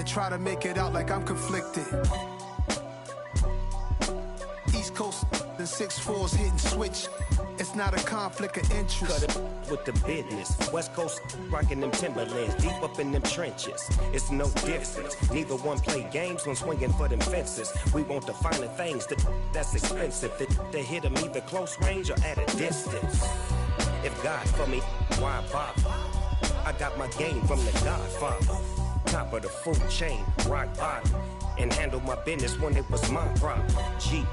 They try to make it out like I'm conflicted. East Coast and 6'4's hitting switch. It's not a conflict of interest. Cut it with the business. West Coast rocking them Timberlands, deep up in them trenches. It's no difference. Neither one play games when swinging for them fences. We want the finer things that's expensive. They hit them either close range or at a distance. If God for me, why bother? I got my game from the Godfather. Top of the food chain, rock bottom. And handle my business when it was my problem. G.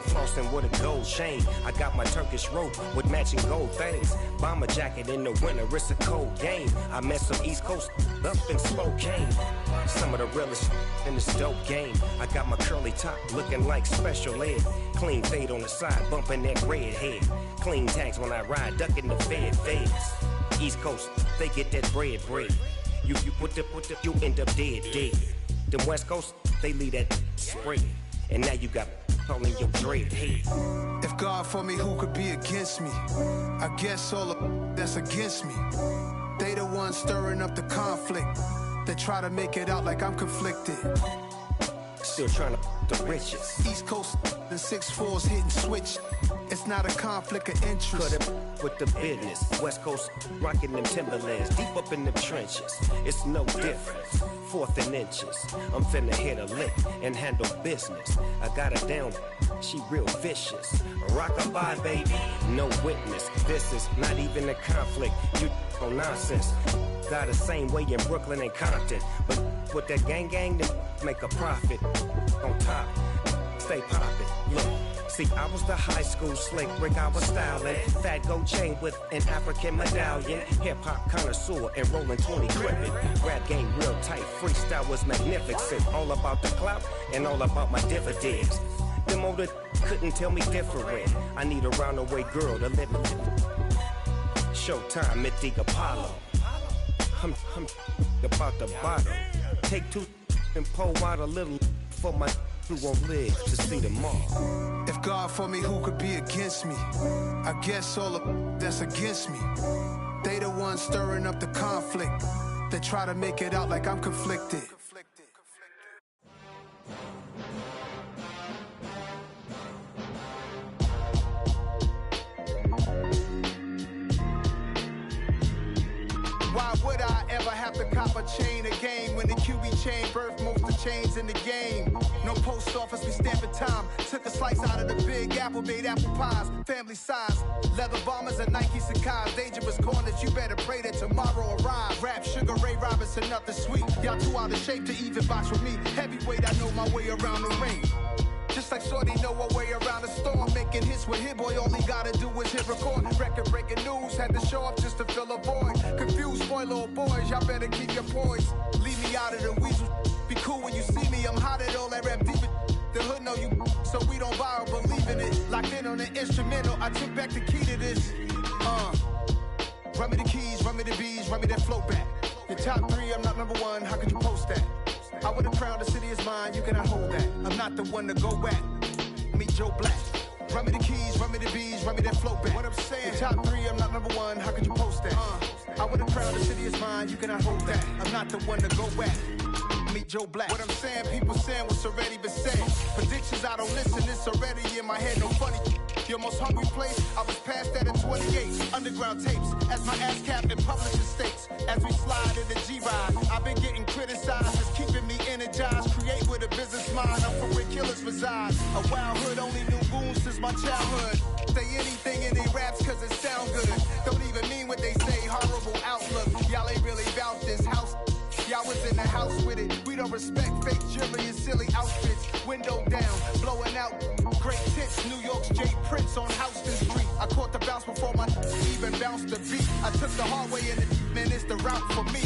Flossing with a gold chain. I got my Turkish rope with matching gold things. Bomber jacket in the winter, it's a cold game. I met some East Coast up in Spokane. Some of the realest in this dope game. I got my curly top looking like special ed. Clean fade on the side, bumping that red head. Clean tags when I ride, ducking the feds. East Coast, they get that bread. You end up dead. Them West Coast, they leave that spread. And now you got all in your dread head. If God for me, who could be against me? I guess all of that's against me. They the ones stirring up the conflict. They try to make it out like I'm conflicted. Still trying to the riches. East Coast and 6'4's hitting switch. It's not a conflict of interest. Cut it with the business. West Coast rocking them Timberlands, deep up in them trenches. It's no difference. 4th and inches. I'm finna hit a lick and handle business. I got her down, she real vicious. Rockabye, baby, no witness. This is not even a conflict. You on nonsense. Got the same way in Brooklyn and Compton, but with that gang, then make a profit. On top, stay poppin'. Look. See, I was the high school slick Rick, I was styling. Fat gold chain with an African medallion. Hip-hop connoisseur and rolling 20 gripping. Rap game real tight, freestyle was magnificent. All about the clout and all about my dividends. Them older couldn't tell me different. I need a roundaway girl to live it. Showtime, Mythic Apollo. I'm about the bottom. Take 2 and pull out a little for my who won't live to see tomorrow. If God for me, who could be against me? I guess all of that's against me. They the ones stirring up the conflict. They try to make it out like I'm conflicted. Why would I ever have to cop a chain again when the QB chain birthed most of the chains in the game? No post office, we stamping time. Took a slice out of the big apple, made apple pies, family size. Leather bombers and Nike Sacai's. Dangerous corners, you better pray that tomorrow arrive. Rap, Sugar Ray Robinson, nothing sweet. Y'all too out of shape to even box with me. Heavyweight, I know my way around the ring. Just like Shorty know her way around the storm. Making hits with Hit Boy, all he gotta do is hit record. Record breaking news, had to show up just to fill a void. Confused, spoiled little boys, y'all better keep your poise. Leave me out of the weasel. Be cool when you see me, I'm hot at all that rap deep. The hood know you, so we don't borrow, believe in it. Locked in on the instrumental, I took back the key to this. Run me the keys, run me the bees, run me that flow back. Your top 3, I'm not number 1, how could you post that? I would've crowned the city is mine, you cannot hold that. I'm not the one to go back. Meet Joe Black. Run me the keys, run me the bees, run me that flow back. What I'm saying, your top 3, I'm not number 1, how could you post that? I would've crowned the city is mine, you cannot hold that. I'm not the one to go back. Meet Joe Black. What I'm saying, people saying what's already been said. Predictions, I don't listen, it's already in my head, no funny. Your most hungry place, I was past that in 28. Underground tapes, as my ass cap in publishing states. As we slide in the G-Ride, I've been getting criticized, it's keeping me energized. Create with a business mind, I'm from where killers reside. A wild hood, only knew goons since my childhood. Say anything in they raps cause it sound good. Don't even mean what they say, horrible outlook. Y'all ain't really about this house. Y'all was in the house with it. We don't respect fake jewelry and silly outfits. Window down, blowing out great tits. New York's J. Prince on Houston Street. I caught the bounce before my even bounced the beat. I took the hard way in the man, it's the route for me.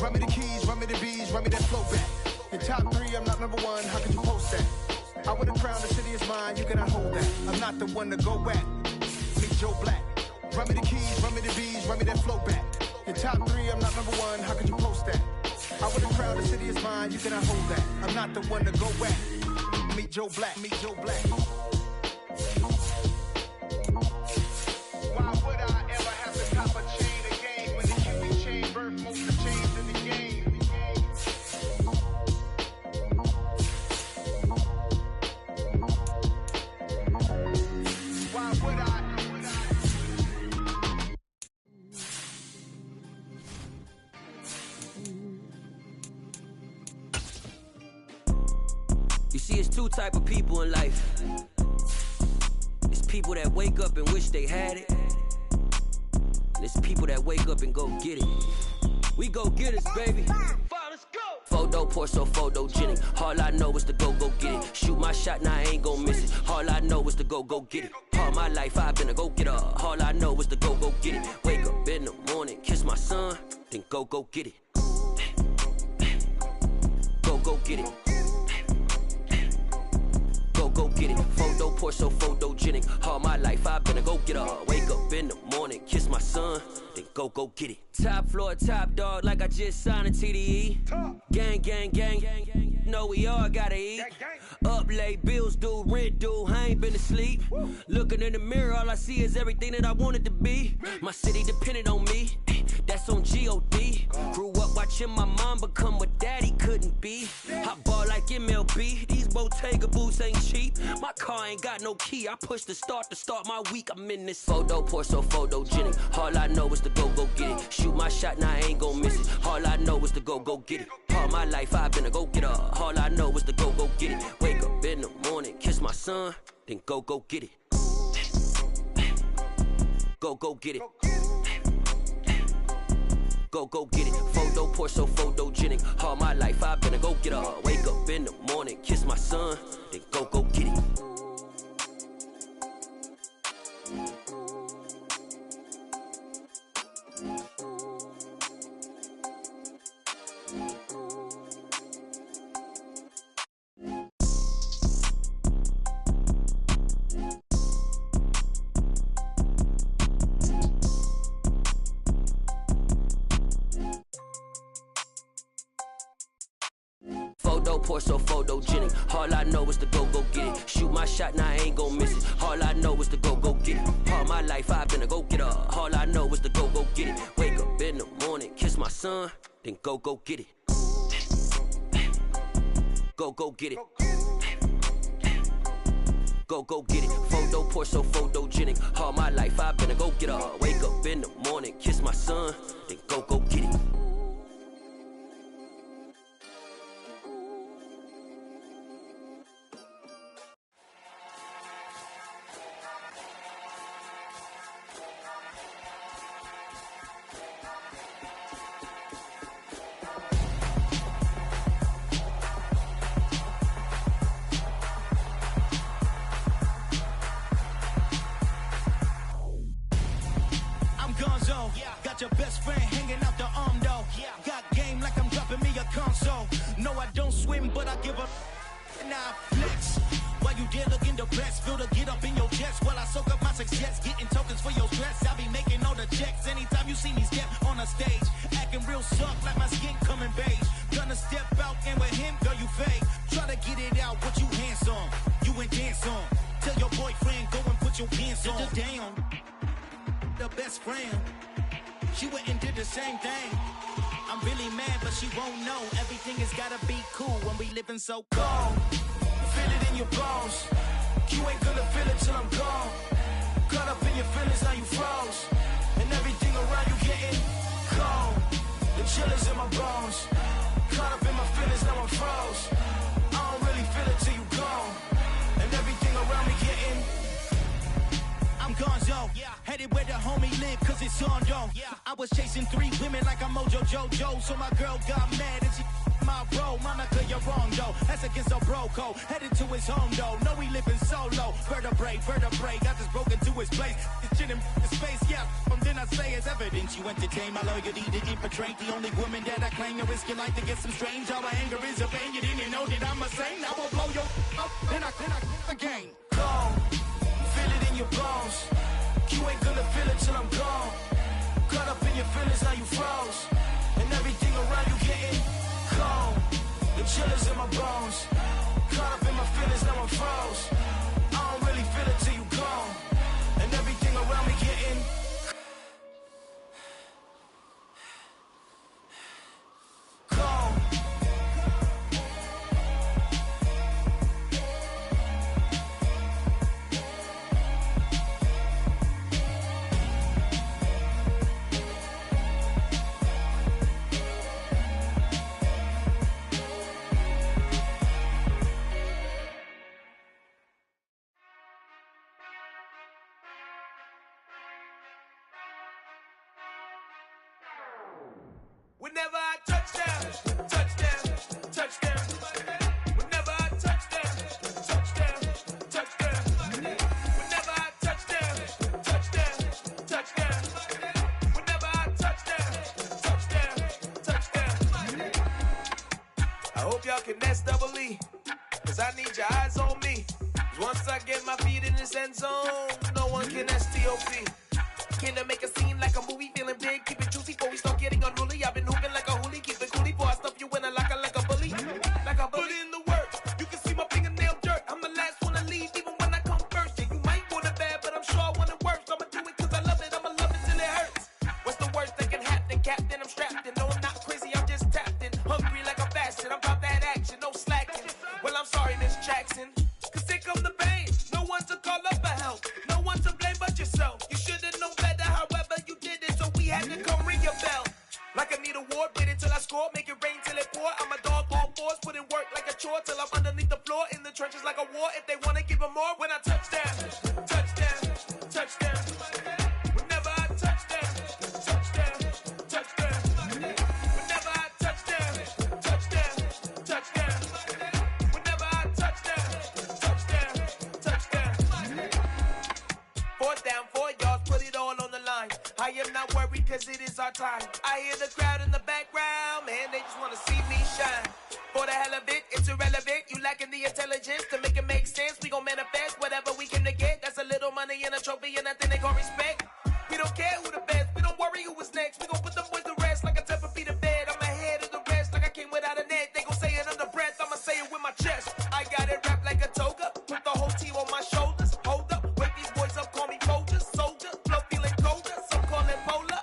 Run me the keys, run me the bees, run me that flow back. Your top 3, I'm not number 1, how could you post that? I would've crowned the city is mine, you cannot hold that. I'm not the one to go back. Meet Joe Black. Run me the keys, run me the bees, run me that flow back. Your top 3, I'm not number 1, how could you post that? I would've crowned the city is mine, you cannot hold that. I'm not the one to go back. Meet Joe Black, meet Joe Black. Why would I ever have to cop a chain again when the QB chain birthed most of the chains in the game? You see, it's two type of people in life. It's people that wake up and wish they had it. And it's people that wake up and go get it. We go get it, baby. Let's go. Photo pour so photogenic. All I know is to go get it. Shoot my shot, now I ain't gon' miss it. All I know is to go get it. All my life I've been a go getter. All I know is to go get it. Wake up in the morning, kiss my son, then go get it. Go get it. Go get it. Photo pour so photogenic. All my life I've been a go getter. Wake up in the morning, kiss my son, then go get it. Top floor, top dog, like I just signed a TDE. Gang, gang, gang, gang, gang. Know we all gotta eat. Up late, bills due, rent due. I ain't been asleep. Looking in the mirror, all I see is everything that I wanted to be. My city depended on me. That's on G.O.D. Grew up watching my mom become what daddy couldn't be. I ball like MLB. These Bottega boots ain't cheap. My car ain't got no key. I push the start to start my week. I'm in this photo pour so photogenic. All I know is to go get it. Shoot my shot, now I ain't gon' miss it. All I know is to go get it. All my life I've been a go getter. All I know is to go get it. Wake up in the morning, kiss my son, then go get it. Go get it. Go get it. Photo pour so photogenic. All my life I've been a go getter. Wake up in the morning, kiss my son, then go get it. Photo pour so photogenic. All I know is to go get it. Shoot my shot, now I ain't gon' miss it. All I know is to go get it. All my life I've been a go getter. All I know is to go get it. Wake up in the morning, kiss my son, then go get it. Go get it. Go get it. Photo pour so photogenic. All my life I've been a go getter. Wake up in the morning, kiss my son, then go get it. Got your best friend hanging out the arm though. Got game like I'm dropping me a console. No, I don't swim, but I give a now flex. While you there looking depressed, feel to get up in your chest while I soak up my success, getting tokens for your stress. I be making all the checks anytime you see me step on a stage, acting real soft like my skin coming beige. Gonna step out and with him, girl, you fake. Try to get it out, what you handsome, you ain't dance on. Tell your boyfriend go and put your pants on. Down, the best friend. She went and did the same thing. I'm really mad, but she won't know. Everything has gotta be cool when we living so cold. Feel it in your bones. You ain't gonna feel it till I'm gone. Caught up in your feelings, now you froze. And everything around you getting cold. The chill is in my bones. Caught up in my feelings, now I'm froze. I don't really feel it till you gone. And everything around me getting I'm gonzo, headed where the homie live, cause it's on though. I was chasing 3 women like I'm Mojo Jojo, so my girl got mad and she my bro. Monica, you're wrong though, that's against a bro code. Headed to his home though, know we living solo. Vertebrae, got this broken to his place. This shit in his space, from then I say it's evidence. You entertain my loyalty to infiltrate the only woman that I claim to risk your life to get some strange. All my anger is a pain, you didn't know that I'm a saint. I will blow your up, then I again. Go. Feel it in your bones. You ain't gonna feel it till I'm gone. Caught up in your feelings, now you froze. And everything around you getting cold. The chill is in my bones. Caught up in my feelings, now I'm froze. I don't really feel it till you gone. And everything around me getting cold. hope y'all can nest double E. Cause I need your eyes on me. Once I get my feet in this end zone, no one can STOP. Can I make a scene like a movie? Feeling big, keep it juicy before we start getting unruly. I've been hooping like a hoolie, keep it coolie before I stuff you in a locker like a bully. Like a bully. Put in the work, you can see my fingernail dirt. I'm the last one to leave, even when I come first. Yeah, you might want it bad, but I'm sure I want it worse. I'ma do it cause I love it, I'ma love it till it hurts. What's the worst that can happen? Captain, I'm strapped in. No, I'm not crazy, I'm just tapped in. Hungry like I'm fasting, I'm about that action, no slacking. Well, I'm sorry, Miss Jackson. Cause here come the pain. No one to call up for help. No one to blame but yourself. You should've known better, however you did it, so we had to come ring your bell. Like I need a war, wait until I score, make it rain till it pour. I'm a dog, all fours, put in work like a chore till I'm underneath the floor, in the trenches like a war. If they wanna give them more, when I touch down, touchdown, touchdown. Whenever I touch down, touchdown, touchdown. Whenever I touch down, touchdown, touchdown. Whenever I touch down, touchdown, touchdown. 4th down, 4 yards, put it all on the line. I am not worried cause it is our time. I hear the crowd in the background, man, they just wanna see me shine. For the hell of it, it's irrelevant. You lacking the intelligence to make it make sense. We gon' manifest whatever we can to get. That's a little money and a trophy and nothing they call respect. We don't care who the best, we don't worry who was next. We gon' put the boys to rest like a 10 feet of bed. I'm ahead of the rest like I came without a net. They gon' say it under breath, I'ma say it with my chest. I got it wrapped like a toga, put the whole team on my shoulders. Hold up, wake these boys up, call me Folgers. Soldier, flow feeling colder, some call it polar.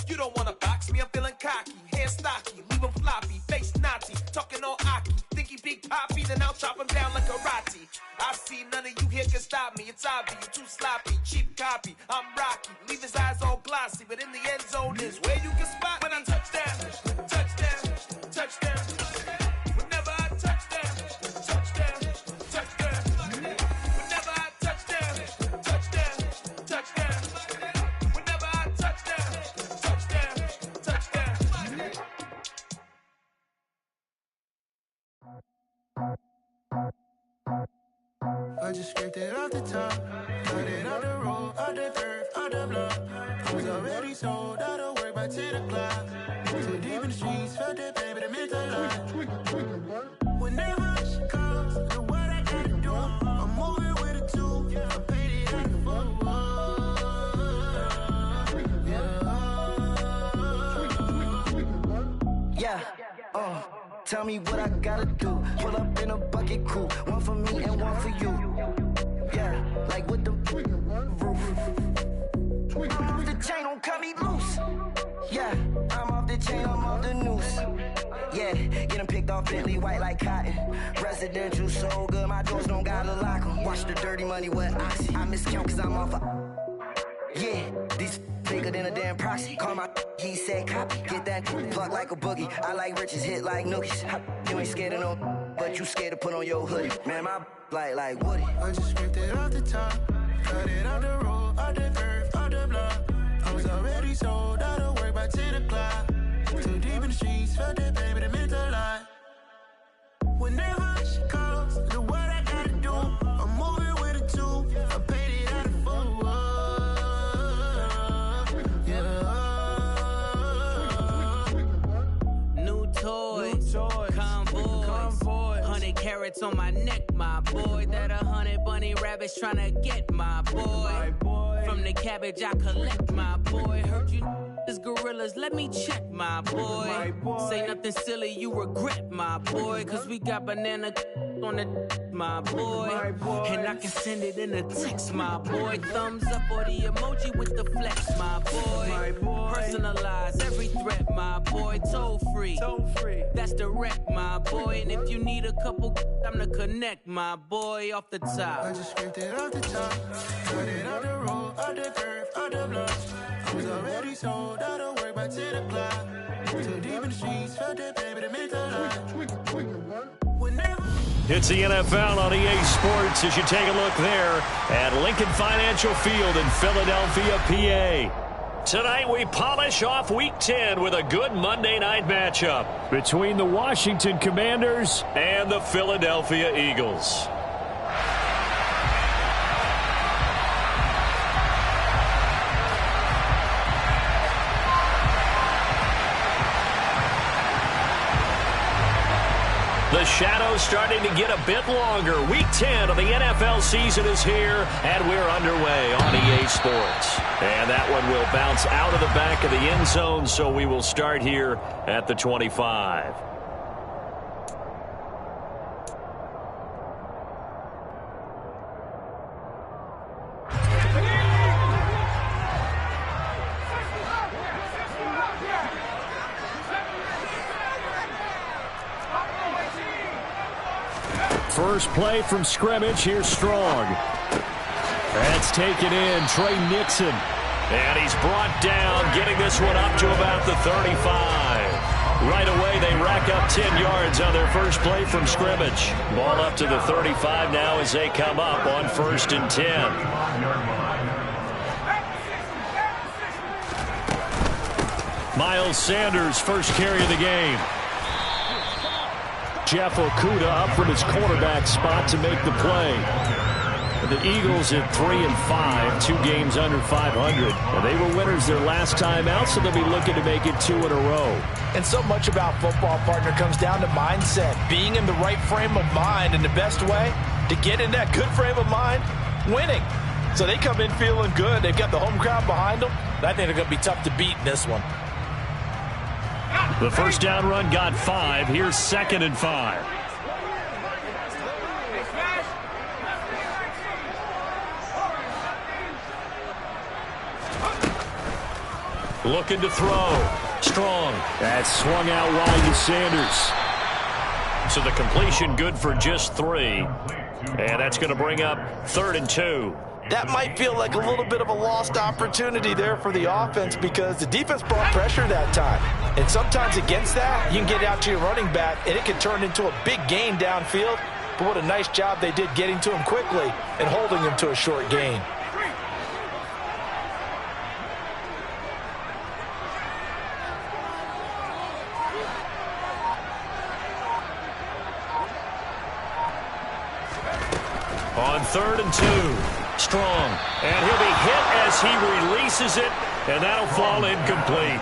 You don't wanna box me, I'm feeling cocky. Hair stocky, leave him floppy, face naughty. Talking all aki, think he big poppy, then I'll chop him down like karate. I see none of you here can stop me. It's obvious, you too sloppy, cheap copy. I'm Rocky, leave his eyes all glossy, but in the end zone is where you can spot when I touch down, touchdown, touchdown. Whenever I touch down, touchdown, touchdown. Whenever I touch down, touchdown, touchdown. Whenever I touch down, touchdown, touchdown. I just scraped it off the top, cut it off the road, off the curve, off the block. I was already sold, out of work by 10 o'clock. Too deep in the streets, felt that baby, the mental lie. Whenever she calls, the what I gotta do, I'm moving with a two. I paid it out the fuck. Yeah, tell me what I gotta do. Pull up in a bucket crew, one for me and one for you. Yeah, like with the roof. I'm off the chain, don't cut me loose. Yeah, I'm off the chain, I'm off the noose. Yeah, get them picked off Bentley white like cotton. Residential so good, my doors don't gotta lock 'em. Watch the dirty money with oxy. I miscount cause I'm off a... Yeah, these bigger than a damn proxy. Call my he said copy. Get that plug like a boogie. I like riches, hit like nookies. You ain't scared of no, but you scared to put on your hoodie. Man, my like Woody. I just scraped it off the top, cut it off the road, off the curve, off the block. I was already sold, out of work by 10 o'clock. Too deep in the streets, felt that baby, the mental lie. Whenever she calls, the what I gotta do, I'm moving with a two. I paid it out of fuck. New toy, convoy, 100 carats on my neck, my boy. That 100 bunny rabbits tryna get my boy. From the cabbage I collect, my boy. Heard you is gorillas, let me check, my boy. Say nothing silly, you regret, my boy. Cause we got banana on the my boy. And I can send it in a text, my boy. Thumbs up or the emoji with the flex, my boy. Personalize every threat, my boy. Toll free, that's direct, my boy. And if you need a couple, I'm to connect, my boy. Off the top, I just scraped it off the top, cut it off the road, off the curve, off the block. I was already sold, out of work by 10 o'clock. Too deep in the streets, felt that baby, the mental lie. Whenever It's the NFL on EA Sports as you take a look there at Lincoln Financial Field in Philadelphia, PA. Tonight we polish off Week 10 with a good Monday night matchup between the Washington Commanders and the Philadelphia Eagles. The shadow's starting to get a bit longer. Week 10 of the NFL season is here, and we're underway on EA Sports. And that one will bounce out of the back of the end zone, so we will start here at the 25. First play from scrimmage. Here's Strong. That's taken in. Trey Nixon. And he's brought down, getting this one up to about the 35. Right away, they rack up 10 yards on their first play from scrimmage. Ball up to the 35 now as they come up on 1st and 10. Miles Sanders, first carry of the game. Jeff Okudah up from his quarterback spot to make the play. The Eagles at 3-5, 2 games under 500. And they were winners their last time out, so they'll be looking to make it 2 in a row. And so much about football, partner, comes down to mindset. Being in the right frame of mind, and the best way to get in that good frame of mind, winning. So they come in feeling good. They've got the home crowd behind them. I think they're going to be tough to beat in this one. The first down run got 5. Here's 2nd and 5. Looking to throw. Strong. That's swung out wide to Sanders. So the completion good for just 3. And that's going to bring up 3rd and 2. That might feel like a little bit of a lost opportunity there for the offense because the defense brought pressure that time. And sometimes against that, you can get out to your running back, and it can turn into a big gain downfield. But what a nice job they did getting to him quickly and holding him to a short gain. On 3rd and 2. Strong. And he'll be hit as he releases it, and that'll fall incomplete.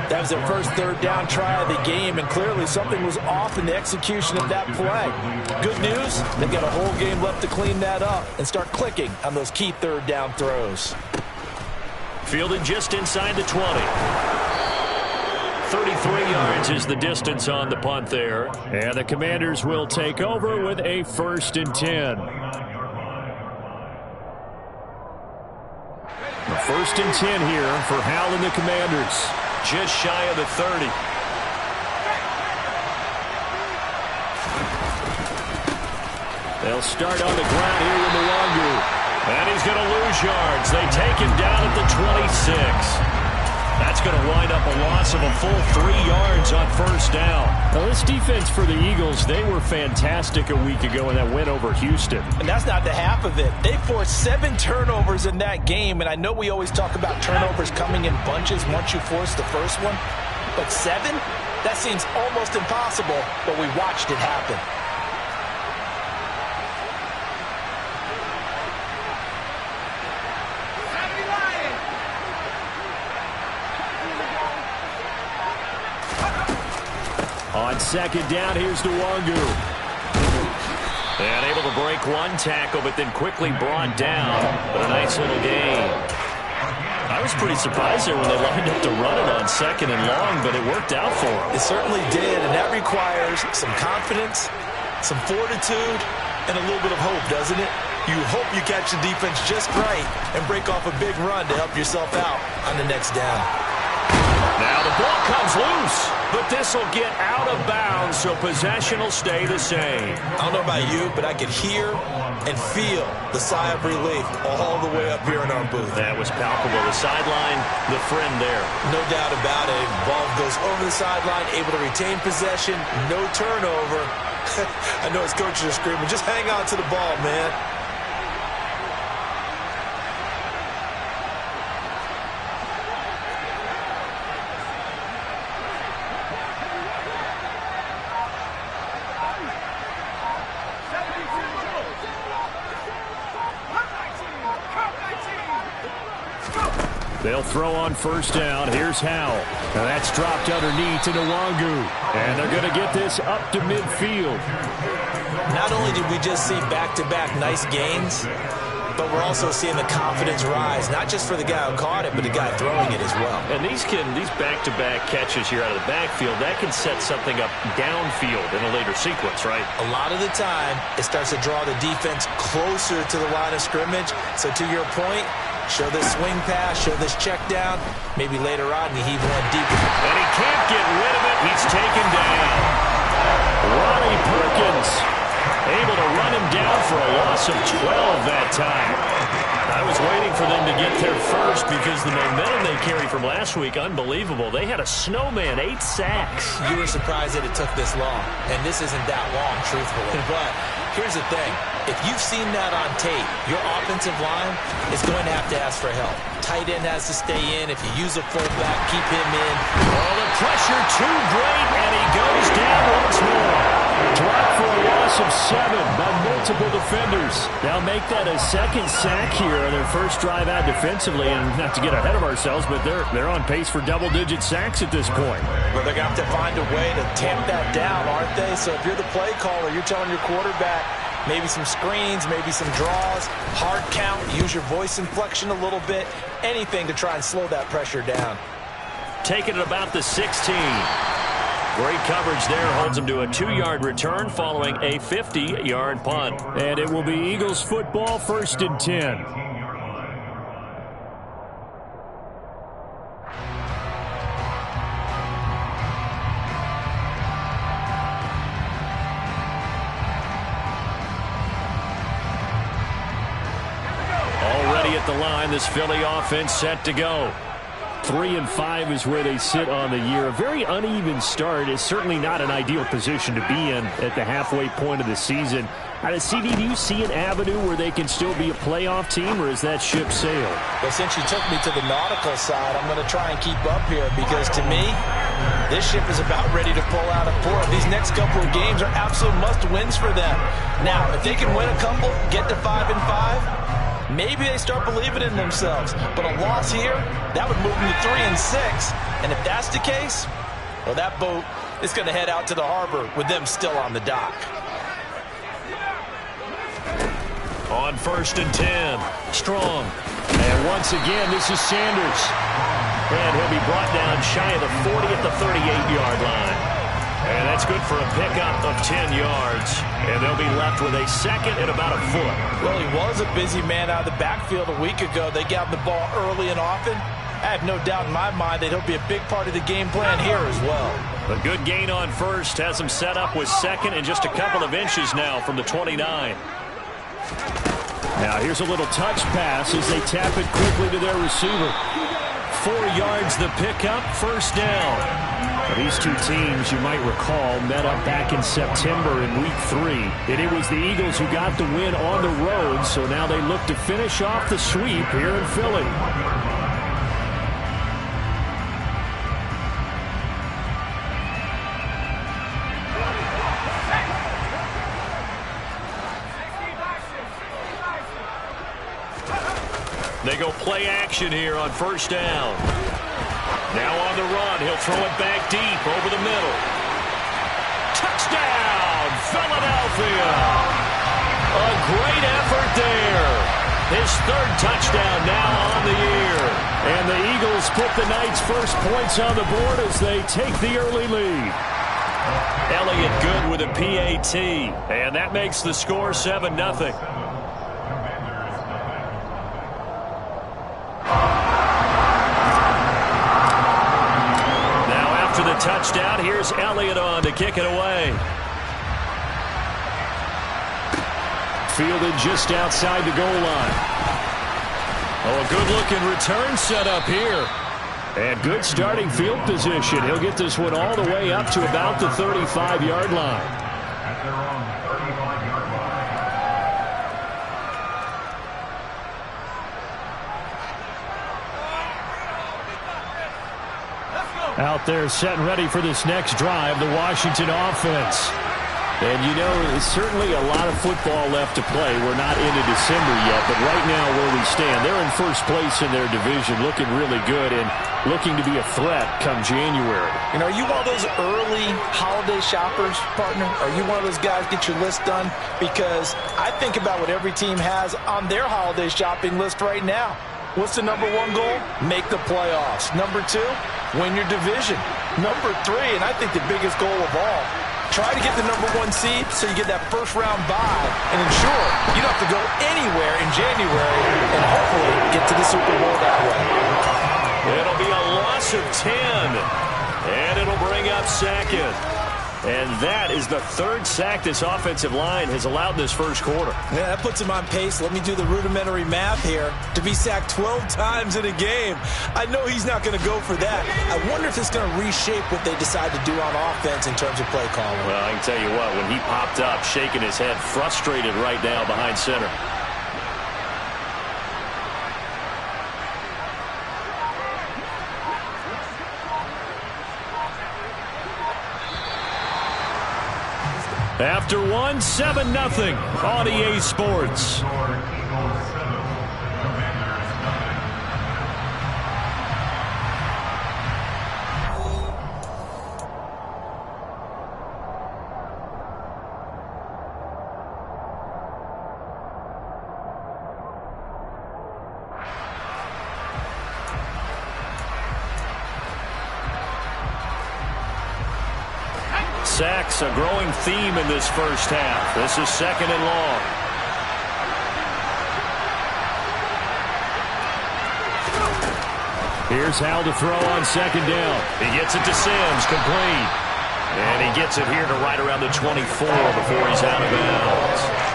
That was their first 3rd down try of the game, and clearly something was off in the execution of that play. Good news, they've got a whole game left to clean that up and start clicking on those key 3rd down throws. Fielded just inside the 20. 33 yards is the distance on the punt there. And the Commanders will take over with a 1st and 10. The 1st and 10 here for Hal and the Commanders. Just shy of the 30. They'll start on the ground here with Mwangu. And he's going to lose yards. They take him down at the 26. That's going to wind up a loss of a full 3 yards on 1st down. Now, this defense for the Eagles, they were fantastic a week ago in that win over Houston. And that's not the half of it. They forced 7 turnovers in that game, and I know we always talk about turnovers coming in bunches once you force the first one, but 7? That seems almost impossible, but we watched it happen. On 2nd down, here's Mwangu. And able to break 1 tackle, but then quickly brought down. But a nice little gain. I was pretty surprised there when they lined up to run it on 2nd and long, but it worked out for them. It certainly did, and that requires some confidence, some fortitude, and a little bit of hope, doesn't it? You hope you catch the defense just right and break off a big run to help yourself out on the next down. Now the ball comes loose, but this will get out of bounds, so possession will stay the same. I don't know about you, but I could hear and feel the sigh of relief all the way up here in our booth. That was palpable. The sideline, the friend there. No doubt about it. Ball goes over the sideline, able to retain possession, no turnover. I know his coaches are screaming, just hang on to the ball, man. They'll throw on first down. Here's Howell. Now that's dropped underneath to Nwangu. And they're going to get this up to midfield. Not only did we just see back-to-back nice gains, but we're also seeing the confidence rise, not just for the guy who caught it, but the guy throwing it as well. And these back-to-back catches here out of the backfield, that can set something up downfield in a later sequence, right? A lot of the time, it starts to draw the defense closer to the line of scrimmage. So to your point, show this swing pass, show this check down. Maybe later on you heave one deep. And he can't get rid of it. He's taken down. Ronnie Perkins able to run him down for a loss of 12 that time. I was waiting for them to get there first because the momentum they carried from last week, unbelievable. They had a snowman, 8 sacks. You were surprised that it took this long, and this isn't that long, truthfully. But here's the thing. If you've seen that on tape, your offensive line is going to have to ask for help. Tight end has to stay in. If you use a fullback, keep him in. Oh, the pressure too great, and he goes down once more. Dropped for a loss of 7 by multiple defenders. They'll make that a second sack here on their first drive out defensively. And not to get ahead of ourselves, but they're on pace for double-digit sacks at this point. Well, they're going to have to find a way to tamp that down, aren't they? So if you're the play caller, you're telling your quarterback, maybe some screens, maybe some draws, hard count, use your voice inflection a little bit, anything to try and slow that pressure down. Taking it about the 16. Great coverage there, holds him to a 2-yard return following a 50-yard punt. And it will be Eagles football, 1st and 10. Already at the line, this Philly offense set to go. 3-5 is where they sit on the year. A very uneven start. Is certainly not an ideal position to be in at the halfway point of the season. CD, do you see an avenue where they can still be a playoff team, or is that ship sailed? Well, since you took me to the nautical side, I'm going to try and keep up here because to me, this ship is about ready to pull out of port. These next couple of games are absolute must-wins for them. Now, if they can win a couple, get to 5-5, maybe they start believing in themselves. But a loss here, that would move them to 3-6. And if that's the case, well, that boat is going to head out to the harbor with them still on the dock. On 1st and 10, Strong. And once again, this is Sanders. And he'll be brought down shy of the 40 at the 38-yard line. And that's good for a pickup of 10 yards. And they'll be left with a second and about a foot. Well, he was a busy man out of the backfield a week ago. They got him the ball early and often. I have no doubt in my mind that he'll be a big part of the game plan here as well. A good gain on first has him set up with second and just a couple of inches now from the 29. Now here's a little touch pass as they tap it quickly to their receiver. 4 yards the pickup, first down. Now, these two teams, you might recall, met up back in September in Week 3. And it was the Eagles who got the win on the road, so now they look to finish off the sweep here in Philly. They go play action here on first down. Now on the run, he'll throw it back deep over the middle. Touchdown, Philadelphia! A great effort there. His 3rd touchdown now on the year. And the Eagles put the night's first points on the board as they take the early lead. Elliott good with a PAT. And that makes the score 7-0. Touchdown. Here's Elliott on to kick it away. Fielded just outside the goal line. Oh, a good-looking return set up here. And good starting field position. He'll get this one all the way up to about the 35-yard line. Out there set and ready for this next drive, the Washington offense. And, you know, there's certainly a lot of football left to play. We're not into December yet, but right now where we stand, they're in first place in their division, looking really good and looking to be a threat come January. You know, are you one of those early holiday shoppers, partner? Are you one of those guys get your list done? Because I think about what every team has on their holiday shopping list right now. What's the number one goal? Make the playoffs. Number two, win your division. Number three, and I think the biggest goal of all, try to get the number one seed so you get that first round bye and ensure you don't have to go anywhere in January and hopefully get to the Super Bowl that way. It'll be a loss of 10, and it'll bring up second. And that is the third sack this offensive line has allowed this first quarter. Yeah, that puts him on pace. Let me do the rudimentary math here. To be sacked 12 times in a game. I know he's not going to go for that. I wonder if it's going to reshape what they decide to do on offense in terms of play calling. Well, I can tell you what, when he popped up, shaking his head, frustrated right now behind center. After one, 7-0 on EA Sports. Sacks, a growing theme in this first half. This is second and long. Here's Hal to throw on second down. He gets it to Sims, complete. And he gets it here to right around the 24 before he's out of bounds.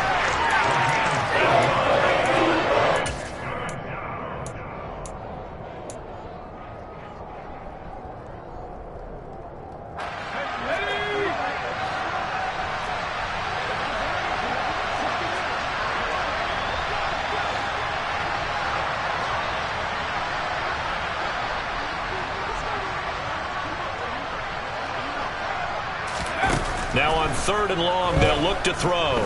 Now on third and long, they'll look to throw.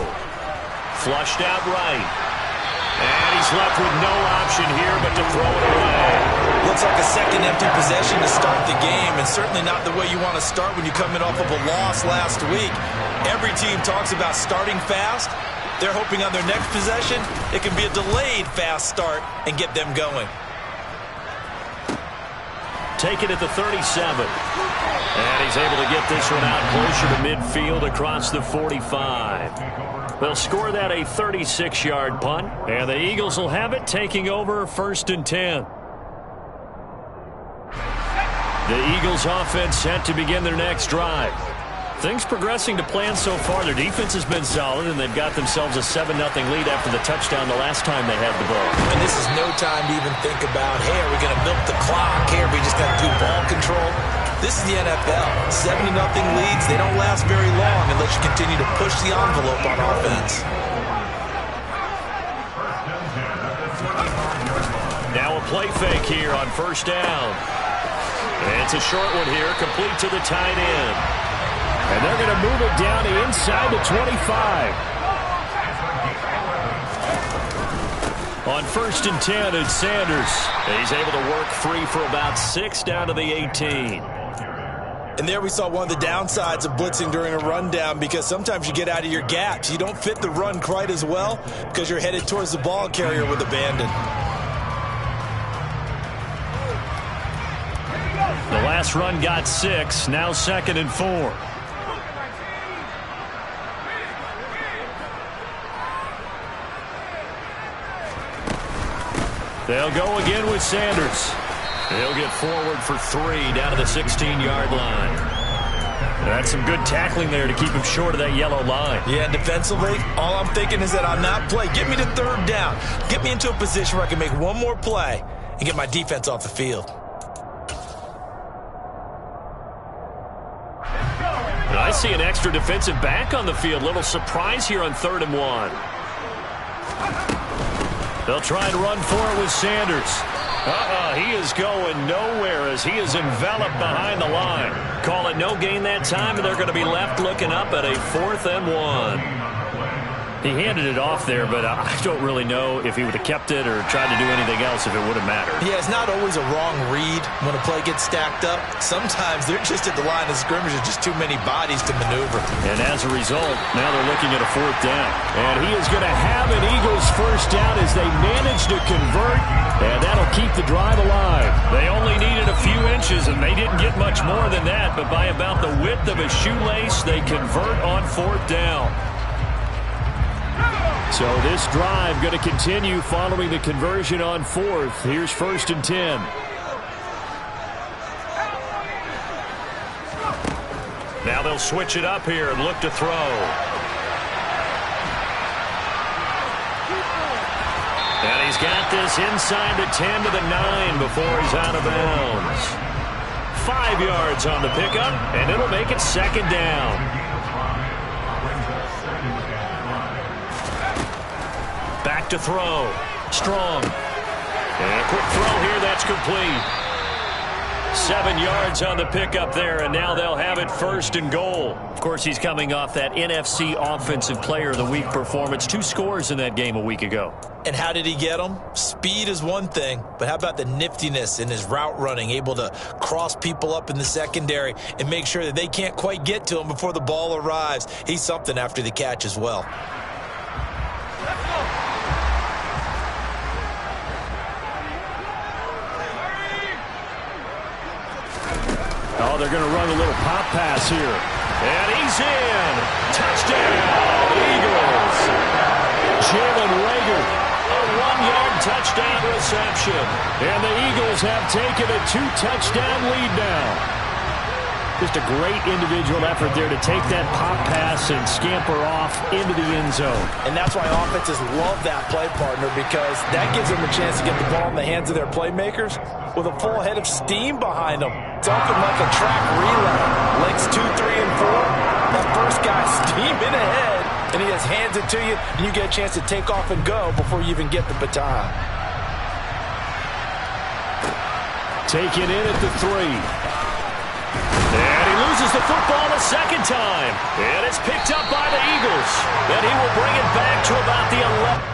Flushed out right. And he's left with no option here but to throw it away. Looks like a second empty possession to start the game, and certainly not the way you want to start when you're coming off of a loss last week. Every team talks about starting fast. They're hoping on their next possession, it can be a delayed fast start and get them going. Take it at the 37. And he's able to get this one out closer to midfield across the 45. They'll score that a 36-yard punt, and the Eagles will have it taking over first and 10. The Eagles offense set to begin their next drive. Things progressing to plan so far. Their defense has been solid, and they've got themselves a 7-0 lead after the touchdown the last time they had the ball. And this is no time to even think about, hey, are we going to milk the clock? Hey, are we just going to do ball control? This is the NFL. 70-0 leads, they don't last very long unless you continue to push the envelope on offense. Now a play fake here on first down. And it's a short one here, complete to the tight end. And they're going to move it down to inside the 25. On first and 10, it's Sanders. He's able to work free for about 6 down to the 18. And there we saw one of the downsides of blitzing during a rundown, because sometimes you get out of your gaps. You don't fit the run quite as well because you're headed towards the ball carrier with abandon. The last run got 6, now second and 4. They'll go again with Sanders. He'll get forward for 3 down to the 16-yard line. That's some good tackling there to keep him short of that yellow line. Yeah, defensively, all I'm thinking is that on that play, get me to third down. Get me into a position where I can make one more play and get my defense off the field. I see an extra defensive back on the field. Little surprise here on 3rd and 1. They'll try and run for it with Sanders. He is going nowhere as he is enveloped behind the line. Call it no gain that time, and they're going to be left looking up at a 4th and 1. He handed it off there, but I don't really know if he would have kept it or tried to do anything else if it would have mattered. Yeah, it's not always a wrong read when a play gets stacked up. Sometimes they're just at the line of scrimmage. There's just too many bodies to maneuver. And as a result, now they're looking at a 4th down. And he is going to have an Eagles 1st down as they manage to convert, and that'll keep the drive alive. They only needed a few inches, and they didn't get much more than that, but by about the width of a shoelace, they convert on 4th down. So this drive going to continue following the conversion on 4th. Here's 1st and 10. Now they'll switch it up here and look to throw. And he's got this inside the 10 to the 9 before he's out of bounds. 5 yards on the pickup, and it'll make it 2nd down. Back to throw. Strong. And a quick throw here. That's complete. 7 yards on the pickup there, and now they'll have it 1st and goal. Of course, he's coming off that NFC Offensive Player of the Week performance. 2 scores in that game a week ago. And how did he get them? Speed is one thing, but how about the niftiness in his route running, able to cross people up in the secondary and make sure that they can't quite get to him before the ball arrives. He's something after the catch as well. Oh, they're going to run a little pop pass here. And he's in. Touchdown, Eagles. Jalen Reagor, a 1-yard touchdown reception. And the Eagles have taken a 2-touchdown lead now. Just a great individual effort there to take that pop pass and scamper off into the end zone. And that's why offenses love that play partner, because that gives them a chance to get the ball in the hands of their playmakers with a full head of steam behind them. It's often like a track relay. Legs 2, 3, and 4. That first guy steaming ahead, and he just hands it to you, and you get a chance to take off and go before you even get the baton. Taken in at the 3. And he loses the football a 2nd time. And it's picked up by the Eagles. And he will bring it back to about the 11.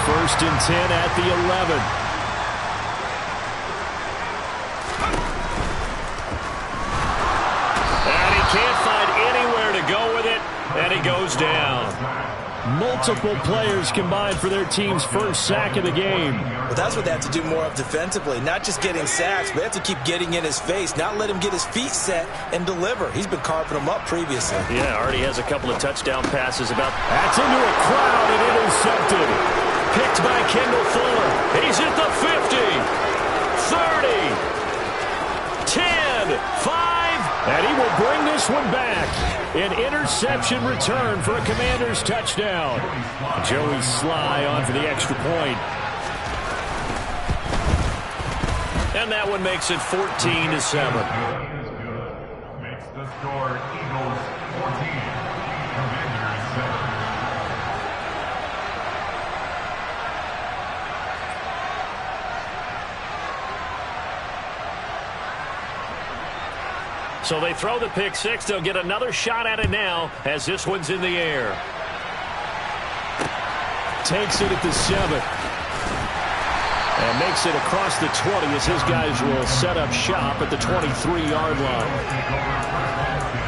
First and 10 at the 11. And he can't find anywhere to go with it, and he goes down. Multiple players combined for their team's first sack of the game. Well, that's what they have to do more of defensively. Not just getting sacks, but they have to keep getting in his face, not let him get his feet set and deliver. He's been carving them up previously. Yeah, already has a couple of touchdown passes about. That's into a crowd and intercepted. Picked by Kendall Fuller. He's at the 50, 30, 10, 5, and he will bring this one back. An interception return for a Commanders touchdown. Joey Sly on for the extra point. And that one makes it 14-7. Makes the score Eagles 14, Commanders 7. So they throw the pick six. They'll get another shot at it now as this one's in the air. Takes it at the 7. And makes it across the 20 as his guys will set up shop at the 23-yard line.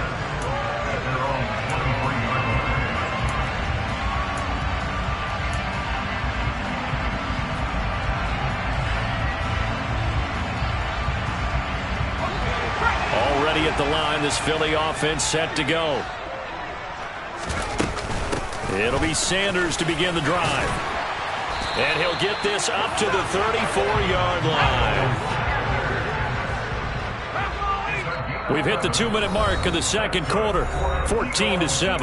ready at the line. This Philly offense set to go. It'll be Sanders to begin the drive. And he'll get this up to the 34-yard line. We've hit the 2-minute mark of the second quarter, 14-7.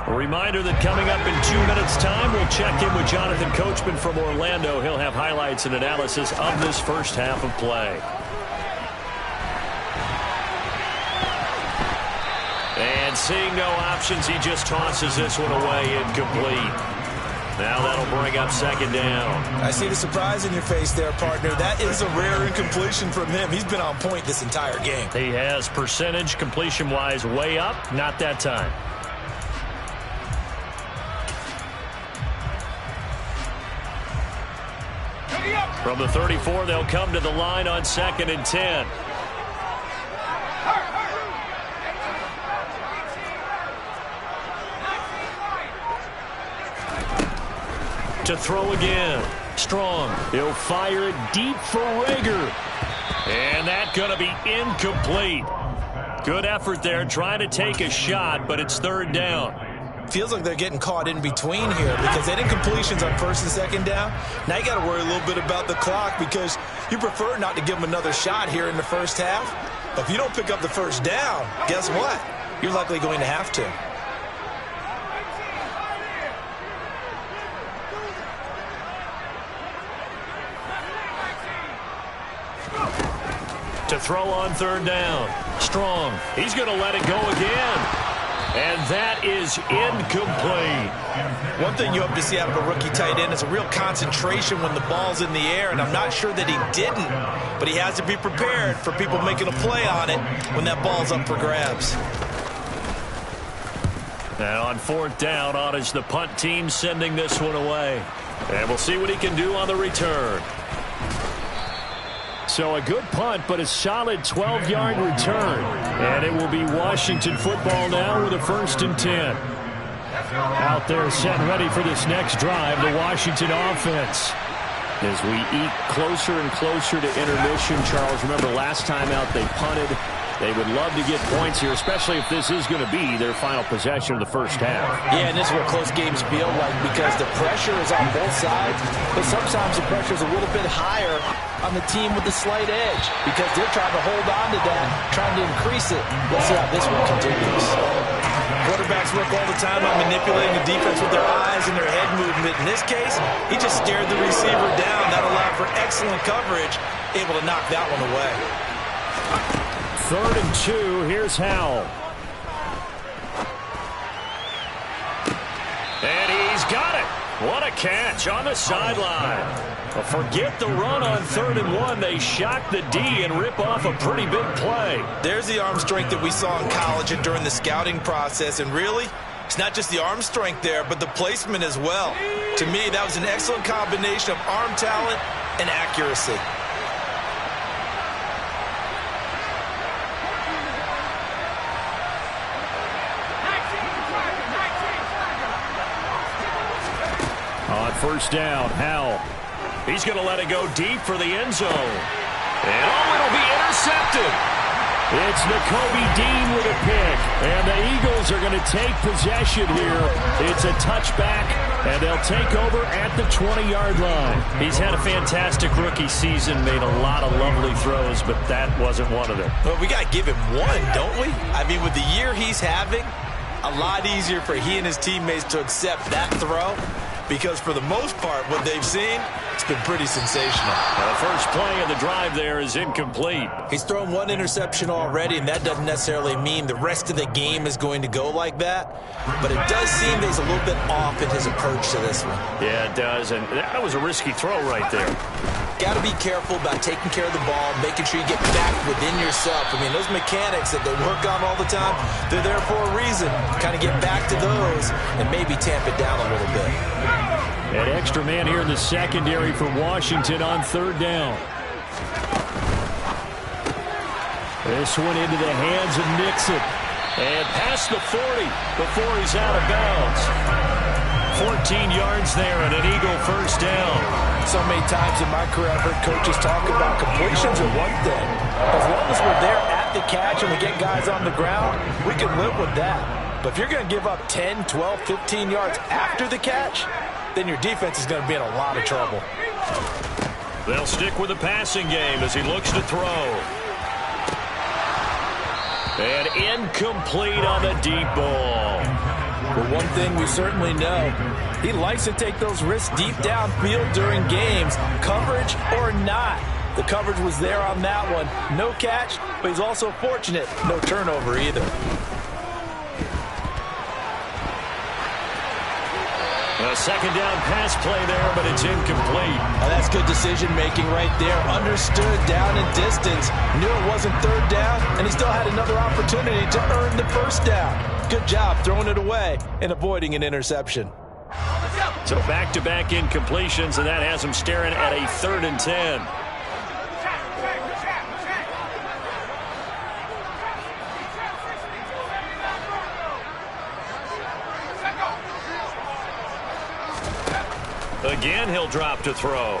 A reminder that coming up in 2 minutes' time, we'll check in with Jonathan Coachman from Orlando. He'll have highlights and analysis of this first half of play. And seeing no options, he just tosses this one away incomplete. Now that'll bring up second down. I see the surprise in your face there, partner. That is a rare incompletion from him. He's been on point this entire game. He has percentage completion-wise way up. Not that time. From the 34, they'll come to the line on 2nd and 10. To throw again. Strong. He'll fire it deep for Rager. And that's going to be incomplete. Good effort there trying to take a shot, but it's third down. Feels like they're getting caught in between here because they had incompletions on 1st and 2nd down. Now you got to worry a little bit about the clock because you prefer not to give them another shot here in the first half. But if you don't pick up the first down, guess what? You're likely going to have to. To throw on third down. Strong. He's going to let it go again. And that is incomplete. One thing you hope to see out of a rookie tight end is a real concentration when the ball's in the air, and I'm not sure that he didn't, but he has to be prepared for people making a play on it when that ball's up for grabs. And on 4th down, on is the punt team sending this one away. And we'll see what he can do on the return. So a good punt, but a solid 12-yard return. And it will be Washington football now with a 1st and 10. Out there set ready for this next drive, the Washington offense. As we eke closer and closer to intermission, Charles, remember last time out they punted. They would love to get points here, especially if this is going to be their final possession of the first half. Yeah, and this is what close games feel like because the pressure is on both sides, but sometimes the pressure is a little bit higher on the team with the slight edge because they're trying to hold on to that, trying to increase it. Let's see how this one continues. Quarterbacks work all the time on manipulating the defense with their eyes and their head movement. In this case, he just stared the receiver down. That allowed for excellent coverage, able to knock that one away. 3rd and 2, here's Howell. And he's got it. What a catch on the sideline. Well, forget the run on 3rd and 1. They shock the D and rip off a pretty big play. There's the arm strength that we saw in college and during the scouting process. And really, it's not just the arm strength there, but the placement as well. To me, that was an excellent combination of arm talent and accuracy. On 1st down, Howell. He's going to let it go deep for the end zone. And it'll be intercepted. It's Nakobe Dean with a pick. And the Eagles are going to take possession here. It's a touchback, and they'll take over at the 20-yard line. He's had a fantastic rookie season, made a lot of lovely throws, but that wasn't one of them. Well, we got to give him one, don't we? I mean, with the year he's having, a lot easier for he and his teammates to accept that throw. Because for the most part, what they've seen, it's been pretty sensational. Now the first play of the drive there is incomplete. He's thrown one interception already, and that doesn't necessarily mean the rest of the game is going to go like that. But it does seem that he's a little bit off in his approach to this one. Yeah, it does, and that was a risky throw right there. Got to be careful about taking care of the ball, making sure you get back within yourself. I mean, those mechanics that they work on all the time, they're there for a reason. Kind of get back to those and maybe tamp it down a little bit. An extra man here in the secondary for Washington on 3rd down. This one into the hands of Nixon. And past the 40 before he's out of bounds. 14 yards there and an Eagle 1st down. So many times in my career I've heard coaches talk about completions are one thing, As long as we're there at the catch and we get guys on the ground, we can live with that. But if you're going to give up 10, 12, 15 yards after the catch, then your defense is going to be in a lot of trouble. They'll stick with the passing game as he looks to throw. And incomplete on the deep ball. But one thing we certainly know, he likes to take those risks deep downfield during games, coverage or not. The coverage was there on that one. No catch, but he's also fortunate. No turnover either. A second down pass play there, but it's incomplete. Oh, that's good decision-making right there. Understood down and distance. Knew it wasn't third down, and he still had another opportunity to earn the first down. Good job throwing it away and avoiding an interception. So back-to-back incompletions, and that has him staring at a 3rd and 10. Again, he'll drop to throw.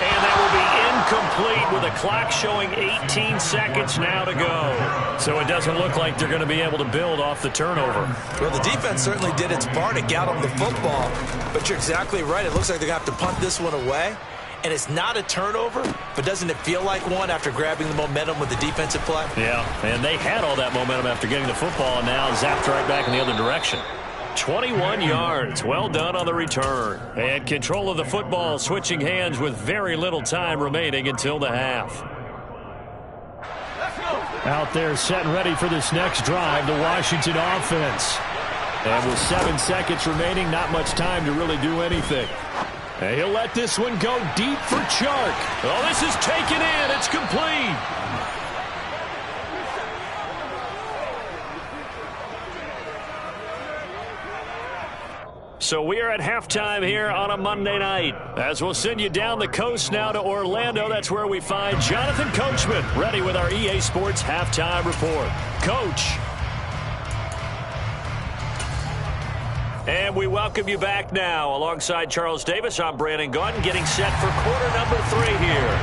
And that will be incomplete with a clock showing 18 seconds now to go. So it doesn't look like they're going to be able to build off the turnover. Well, the defense certainly did its part to get them the football. But you're exactly right. It looks like they're going to have to punt this one away. And it's not a turnover, but doesn't it feel like one after grabbing the momentum with the defensive play? Yeah, and they had all that momentum after getting the football and now zapped right back in the other direction. 21 yards. Well done on the return. And control of the football switching hands with very little time remaining until the half. Out there set and ready for this next drive, the Washington offense. And with 7 seconds remaining, not much time to really do anything. And he'll let this one go deep for Chark. Oh, this is taken in. It's complete. So we are at halftime here on a Monday night. As we'll send you down the coast now to Orlando. That's where we find Jonathan Coachman ready with our EA Sports halftime report. Coach. And we welcome you back now. Alongside Charles Davis, I'm Brandon Gunn, getting set for quarter number 3 here.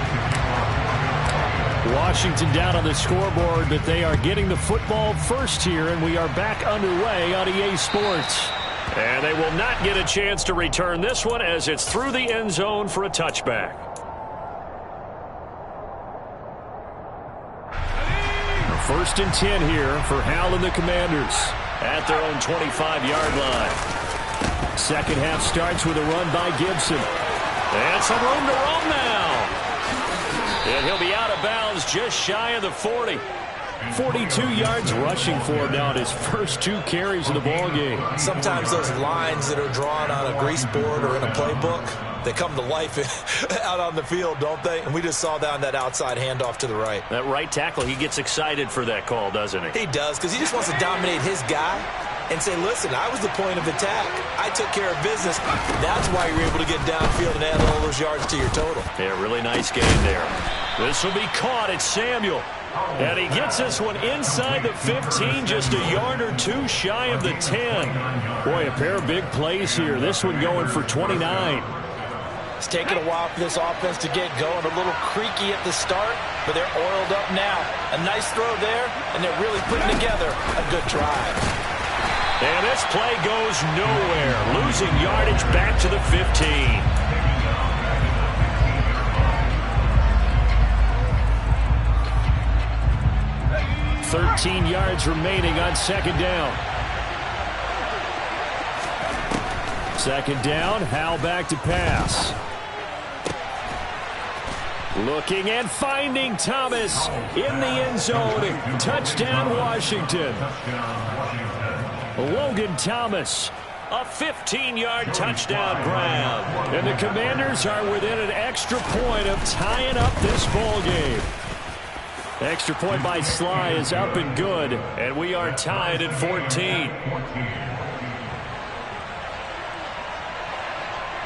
Washington down on the scoreboard, but they are getting the football first here, and we are back underway on EA Sports. And they will not get a chance to return this one as it's through the end zone for a touchback. First and 10 here for Hal and the Commanders at their own 25-yard line. Second half starts with a run by Gibson. And some room to roam now. And he'll be out of bounds just shy of the 40. 42 yards rushing for him now in his first 2 carries of the ball game. Sometimes those lines that are drawn on a grease board or in a playbook, they come to life out on the field, don't they? And we just saw that on that outside handoff to the right. That right tackle, he gets excited for that call, doesn't he? He does, because he just wants to dominate his guy and say, listen, I was the point of attack. I took care of business. That's why you're able to get downfield and add all those yards to your total. Yeah, really nice game there. This will be caught. It's Samuel. And he gets this one inside the 15, just a yard or 2 shy of the 10. Boy, a pair of big plays here. This one going for 29. It's taken a while for this offense to get going. A little creaky at the start, but they're oiled up now. A nice throw there, and they're really putting together a good drive. And this play goes nowhere. Losing yardage back to the 15. 13 yards remaining on second down. Second down, Hal back to pass. Looking and finding Thomas in the end zone. Touchdown, Washington. Logan Thomas. A 15-yard touchdown grab. And the Commanders are within an extra point of tying up this ball game. Extra point by Sly is up and good. And we are tied at 14.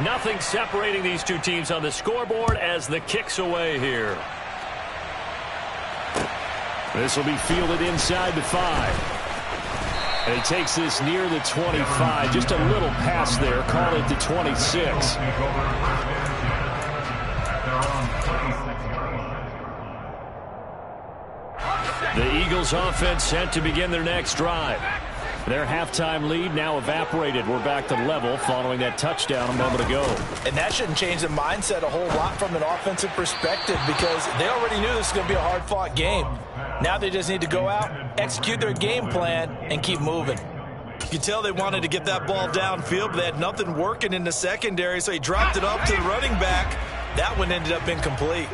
Nothing separating these two teams on the scoreboard as the kick's away here. This will be fielded inside the 5. And he takes this near the 25. Just a little pass there. Call it the 26. The Eagles offense set to begin their next drive. Their halftime lead now evaporated. We're back to level following that touchdown a moment ago. And that shouldn't change the mindset a whole lot from an offensive perspective because they already knew this was going to be a hard-fought game. Now they just need to go out, execute their game plan, and keep moving. You could tell they wanted to get that ball downfield, but they had nothing working in the secondary, so he dropped it up to the running back. That one ended up incomplete.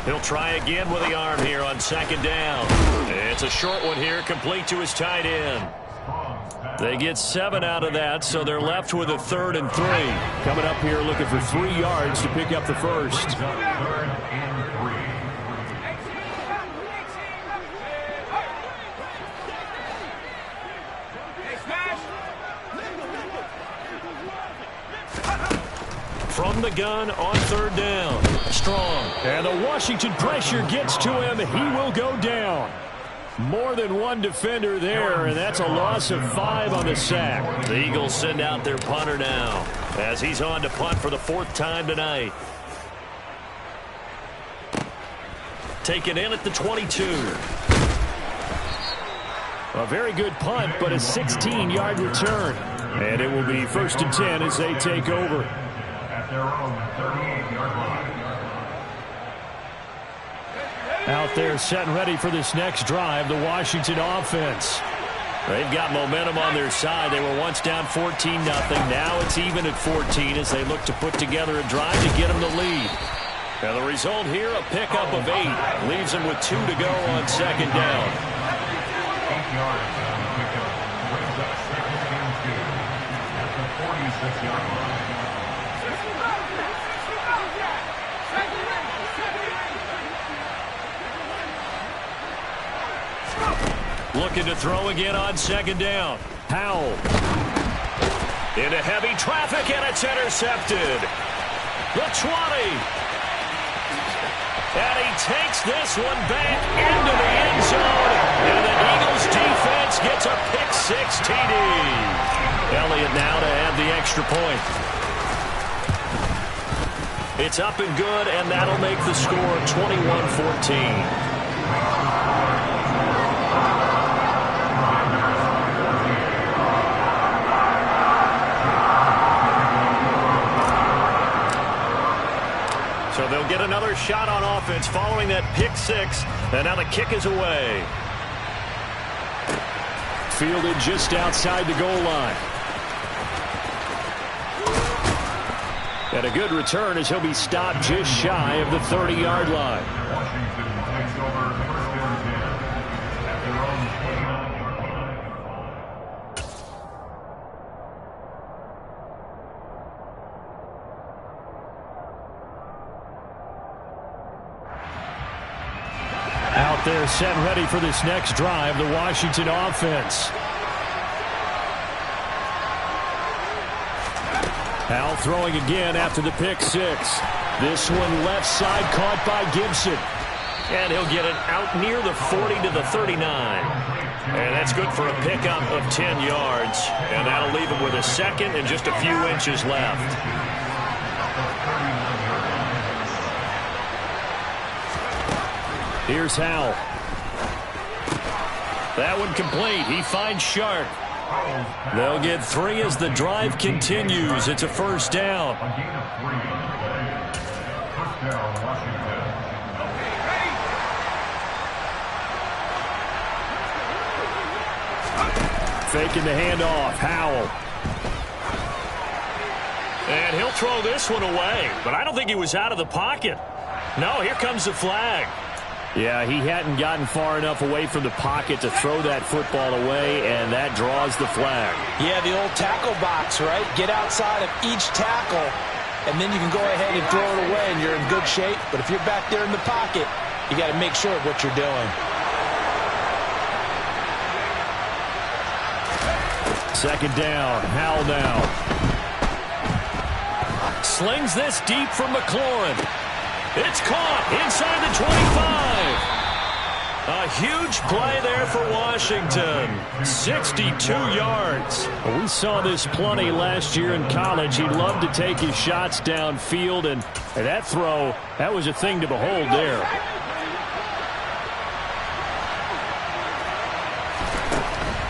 He'll try again with the arm here on second down. It's a short one here, complete to his tight end. They get 7 out of that, so they're left with a 3rd and 3. Coming up here looking for 3 yards to pick up the first. From the gun on 3rd down. Strong. And the Washington pressure gets to him. He will go down. More than one defender there, and that's a loss of 5 on the sack. The Eagles send out their punter now as he's on to punt for the 4th time tonight. Taken in at the 22. A very good punt, but a 16-yard return. And it will be 1st and 10 as they take over. At their own 38-yard line. Out there set and ready for this next drive, the Washington offense. They've got momentum on their side. They were once down 14-0. Now it's even at 14 as they look to put together a drive to get them the lead. And the result here, a pickup of 8. Leaves them with 2 to go on second down. 8 yards on the pickup. Brings up 2nd and 2 at the 46-yard line. Looking to throw again on second down. Howell. Into heavy traffic, and it's intercepted. The 20. And he takes this one back into the end zone. And the Eagles defense gets a pick-6 TD. Elliott now to add the extra point. It's up and good, and that'll make the score 21-14. So they'll get another shot on offense following that pick-6, and now the kick is away. Fielded just outside the goal line. And a good return as he'll be stopped just shy of the 30-yard line. Washington takes over 1st and 10 at their own 29-yard line. Out there set and ready for this next drive, the Washington offense. Howell throwing again after the pick-6. This one left side caught by Gibson. And he'll get it out near the 40 to the 39. And that's good for a pickup of 10 yards. And that'll leave him with a 2nd and just a few inches left. Here's Howell. That one complete. He finds Sharp. They'll get 3 as the drive continues. It's a 1st down. A gain of 3. 1st down, Washington. Faking the handoff. Howell. And he'll throw this one away. But I don't think he was out of the pocket. No, here comes the flag. Yeah, he hadn't gotten far enough away from the pocket to throw that football away, and that draws the flag. Yeah, the old tackle box, right? Get outside of each tackle, and then you can go ahead and throw it away, and you're in good shape. But if you're back there in the pocket, you got to make sure of what you're doing. Second down. Howell now. Slings this deep from McLaurin. It's caught inside the 25. A huge play there for Washington. 62 yards. We saw this plenty last year in college. He loved to take his shots downfield, and that throw, that was a thing to behold there.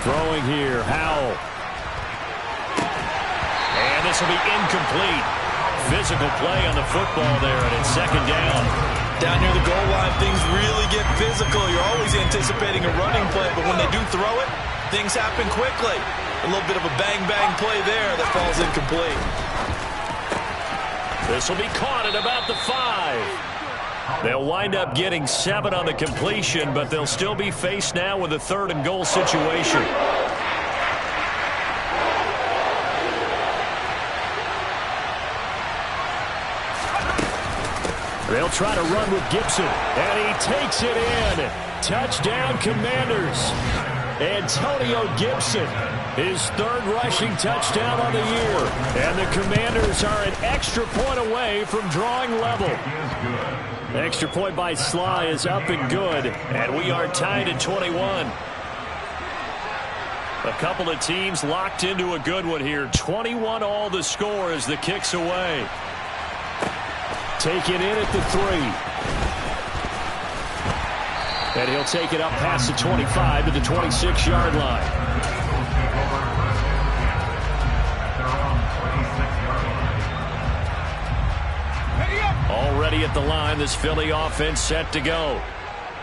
Throwing here, Howell. And this will be incomplete. Physical play on the football there, and it's second down. Down near the goal line, things really get physical. You're always anticipating a running play, but when they do throw it, things happen quickly. A little bit of a bang-bang play there that falls incomplete. This will be caught at about the 5. They'll wind up getting 7 on the completion, but they'll still be faced now with a 3rd and goal situation. They'll try to run with Gibson, and he takes it in. Touchdown, Commanders. Antonio Gibson, his 3rd rushing touchdown on the year. And the Commanders are an extra point away from drawing level. The extra point by Sly is up and good, and we are tied at 21. A couple of teams locked into a good one here. 21 all the score as the kick's away. Take it in at the 3. And he'll take it up past the 25 to the 26-yard line. Already at the line, this Philly offense set to go.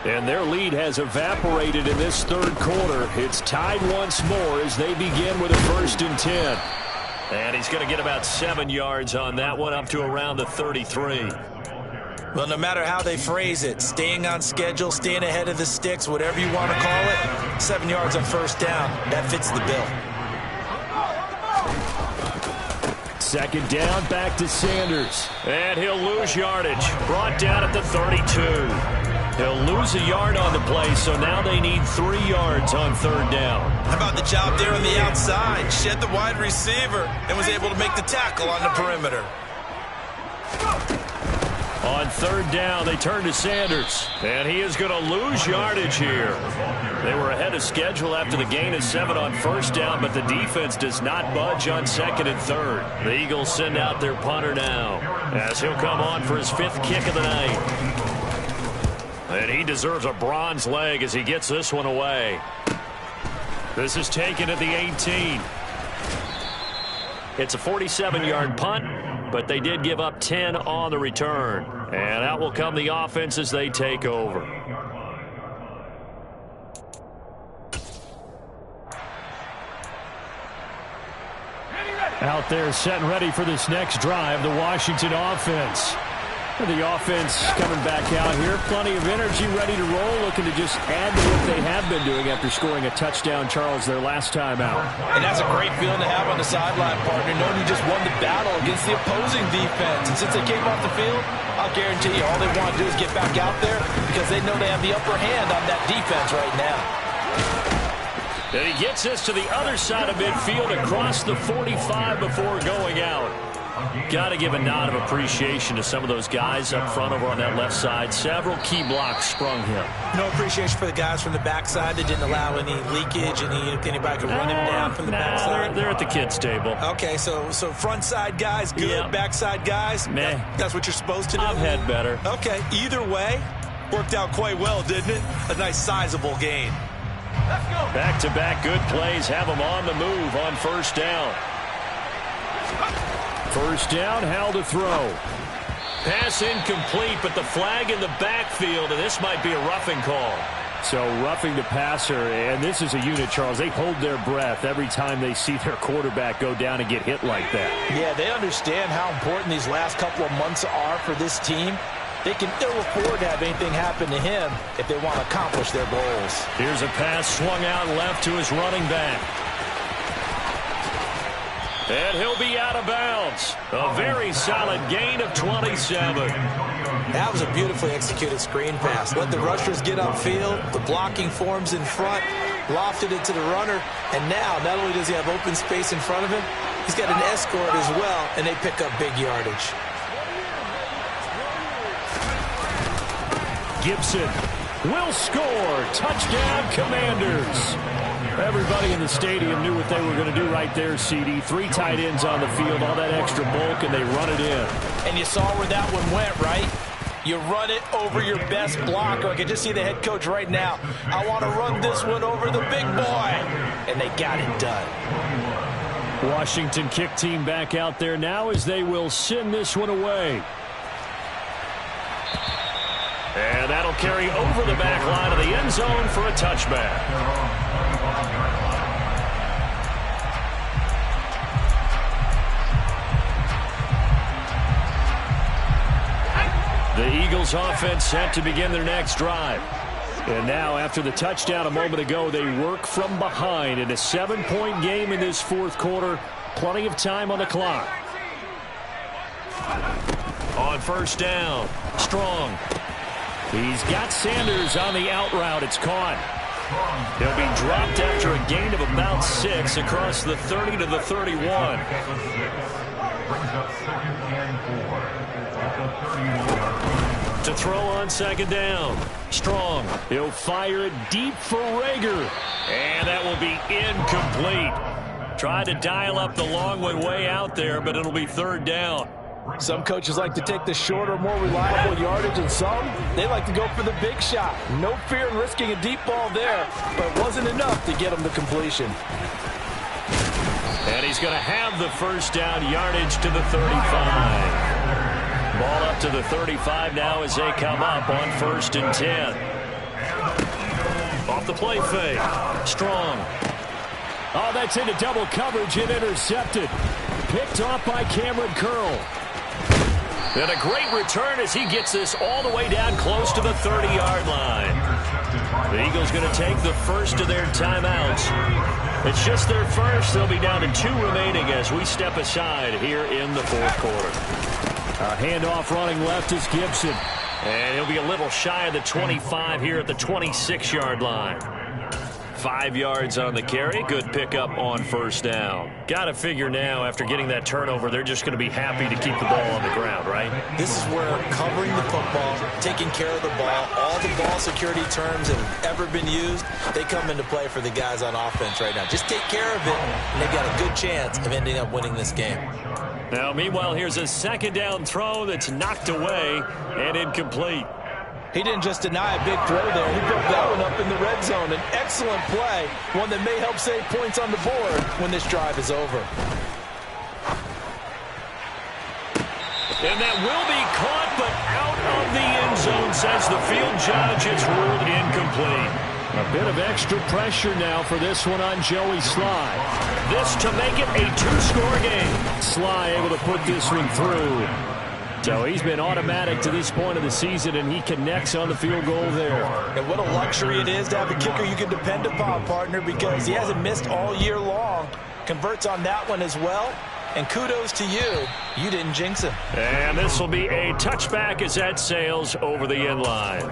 And their lead has evaporated in this 3rd quarter. It's tied once more as they begin with a 1st and 10. And he's going to get about 7 yards on that one, up to around the 33. Well, no matter how they phrase it, staying on schedule, staying ahead of the sticks, whatever you want to call it, 7 yards on 1st down, that fits the bill. 2nd down, back to Sanders. And he'll lose yardage. Brought down at the 32. He'll lose a yard on the play, so now they need 3 yards on 3rd down. How about the job there on the outside? Shed the wide receiver and was able to make the tackle on the perimeter. On 3rd down, they turn to Sanders. And he is going to lose yardage here. They were ahead of schedule after the gain of 7 on 1st down, but the defense does not budge on 2nd and 3rd. The Eagles send out their punter now, as he'll come on for his 5th kick of the night. And he deserves a bronze leg as he gets this one away. This is taken at the 18. It's a 47-yard punt, but they did give up 10 on the return. And out will come the offense as they take over. Out there set and ready for this next drive, the Washington offense. The offense coming back out here. Plenty of energy, ready to roll, looking to just add to what they have been doing after scoring a touchdown, Charles, their last time out. And that's a great feeling to have on the sideline, partner, knowing you just won the battle against the opposing defense. And since they came off the field, I'll guarantee you all they want to do is get back out there because they know they have the upper hand on that defense right now. And he gets this to the other side of midfield across the 45 before going out. Got to give a nod of appreciation to some of those guys up front over on that left side. Several key blocks sprung him. No appreciation for the guys from the backside that didn't allow any leakage, anybody could run him down from the backside. They're at the kids' table. Okay, so front side guys, good. Yep. Backside guys, meh. That's what you're supposed to do? I've had better. Okay, either way, worked out quite well, didn't it? A nice sizable gain. Back-to-back good plays have them on the move on 1st down. 1st down, Howell to throw. Pass incomplete, but the flag in the backfield, and this might be a roughing call. So roughing the passer, and this is a unit, Charles. They hold their breath every time they see their quarterback go down and get hit like that. Yeah, they understand how important these last couple of months are for this team. They can ill afford to have anything happen to him if they want to accomplish their goals. Here's a pass swung out left to his running back. And he'll be out of bounds. A very solid gain of 27. That was a beautifully executed screen pass. Let the rushers get upfield. The blocking forms in front. Lofted it to the runner. And now, not only does he have open space in front of him, he's got an escort as well, and they pick up big yardage. Gibson will score. Touchdown, Commanders. Everybody in the stadium knew what they were going to do right there, CD. 3 tight ends on the field, all that extra bulk, and they run it in. And you saw where that one went, right? You run it over your best blocker. I can just see the head coach right now. I want to run this one over the big boy. And they got it done. Washington kick team back out there now as they will send this one away. And that'll carry over the back line of the end zone for a touchback. The Eagles offense set to begin their next drive. And now, after the touchdown a moment ago, they work from behind in a 7-point game in this fourth quarter. Plenty of time on the clock. On first down, Strong. He's got Sanders on the out route. It's caught. He'll be dropped after a gain of about 6 across the 30 to the 31. Brings up 2nd and 4 at the 31-yard line. To throw on second down. Strong. He'll fire it deep for Rager. And that will be incomplete. Tried to dial up the long one way out there, but it'll be third down. Some coaches like to take the shorter, more reliable yardage, and some, they like to go for the big shot. No fear in risking a deep ball there, but it wasn't enough to get him the completion. And he's going to have the first down yardage to the 35. Ball up to the 35 now as they come up on 1st and 10. Off the play fake. Strong. Oh, that's into double coverage and intercepted. Picked off by Cameron Curl. And a great return as he gets this all the way down close to the 30-yard line. The Eagles going to take the first of their timeouts. It's just their first. They'll be down to 2 remaining as we step aside here in the fourth quarter. Our handoff running left is Gibson. And he'll be a little shy of the 25 here at the 26-yard line. 5 yards on the carry. Good pickup on first down. Got to figure now, after getting that turnover, they're just going to be happy to keep the ball on the ground, right? This is where covering the football, taking care of the ball, all the ball security terms that have ever been used, they come into play for the guys on offense right now. Just take care of it, and they've got a good chance of ending up winning this game. Now, meanwhile, here's a second down throw that's knocked away and incomplete. He didn't just deny a big throw there. He broke that one up in the red zone. An excellent play, one that may help save points on the board when this drive is over. And that will be caught, but out of the end zone, says the field judge. It's ruled incomplete. A bit of extra pressure now for this one on Joey Sly. This to make it a 2-score game. Sly able to put this one through. So he's been automatic to this point of the season, and he connects on the field goal there. And what a luxury it is to have a kicker you can depend upon, partner, because he hasn't missed all year long. Converts on that one as well. And kudos to you. You didn't jinx him. And this will be a touchback as that sails over the end line.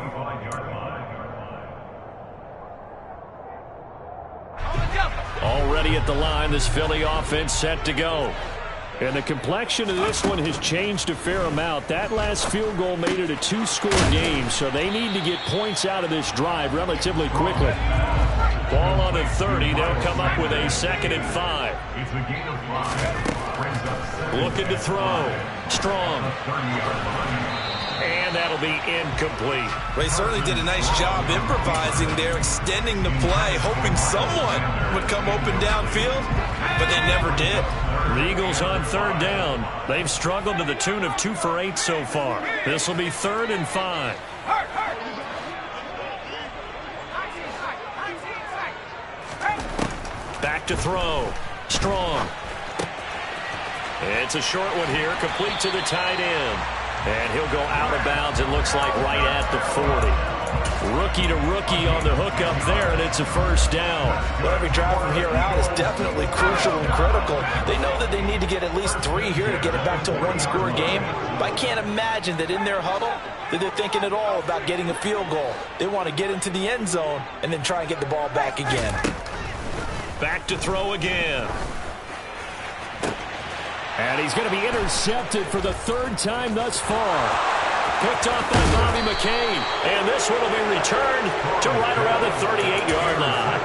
Already at the line, this Philly offense set to go. And the complexion of this one has changed a fair amount. That last field goal made it a 2-score game, so they need to get points out of this drive relatively quickly. Ball on the 30. They'll come up with a 2nd and 5. It's a gain of 5. Looking to throw. Strong. And that'll be incomplete. Well, he certainly did a nice job improvising there, extending the play, hoping someone would come open downfield, but they never did. The Eagles on 3rd down. They've struggled to the tune of 2 for 8 so far. This will be 3rd and 5. Back to throw. Strong. It's a short one here, complete to the tight end. And he'll go out of bounds, it looks like, right at the 40. Rookie to rookie on the hook up there, and it's a first down. Well, every drive from here out is definitely crucial and critical. They know that they need to get at least 3 here to get it back to a 1-score game. But I can't imagine that in their huddle that they're thinking at all about getting a field goal. They want to get into the end zone and then try and get the ball back again. Back to throw again. And he's going to be intercepted for the 3rd time thus far. picked off by Bobby McCain. And this one will be returned to right around the 38-yard line.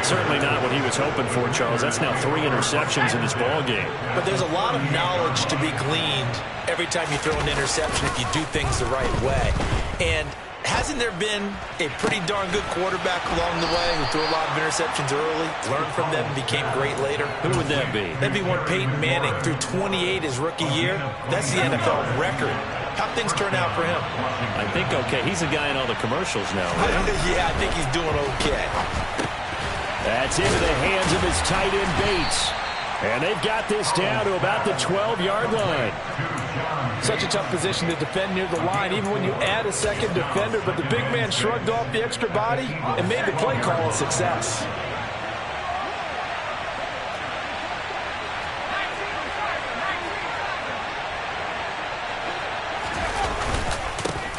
Certainly not what he was hoping for, Charles. That's now 3 interceptions in this ball game. But there's a lot of knowledge to be gleaned every time you throw an interception if you do things the right way. And hasn't there been a pretty darn good quarterback along the way who threw a lot of interceptions early, learned from them, and became great later? Who would that be? That'd be one Peyton Manning. Threw 28 his rookie year. That's the NFL record. How'd things turn out for him? I think okay. He's a guy in all the commercials now, right? Yeah, I think he's doing okay. That's into the hands of his tight end, Bates. And they've got this down to about the 12-yard line. Such a tough position to defend near the line, even when you add a second defender. But the big man shrugged off the extra body and made the play call a success.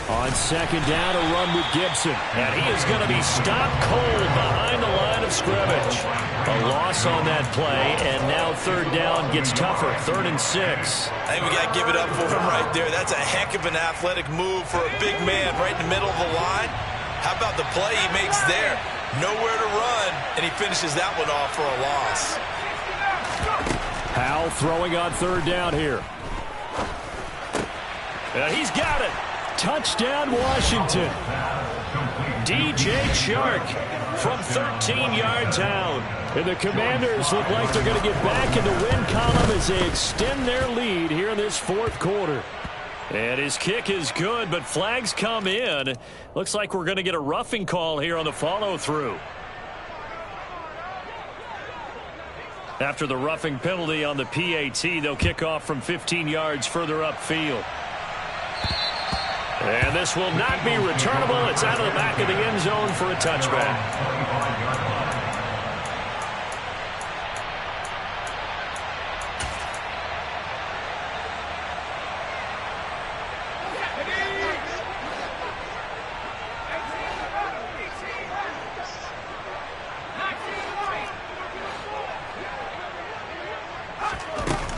On second down, a run with Gibson. And he is going to be stopped cold behind the line of scrimmage. A loss on that play, and now third down gets tougher. 3rd and 6. I think we got to give it up for him right there. That's a heck of an athletic move for a big man right in the middle of the line. How about the play he makes there? Nowhere to run, and he finishes that one off for a loss. Powell throwing on third down here. He's got it. Touchdown, Washington. DJ Chark from 13 yards out. And the Commanders look like they're going to get back in the win column as they extend their lead here in this 4th quarter. And his kick is good, but flags come in. Looks like we're going to get a roughing call here on the follow-through. After the roughing penalty on the PAT, they'll kick off from 15 yards further upfield. And this will not be returnable. It's out of the back of the end zone for a touchback.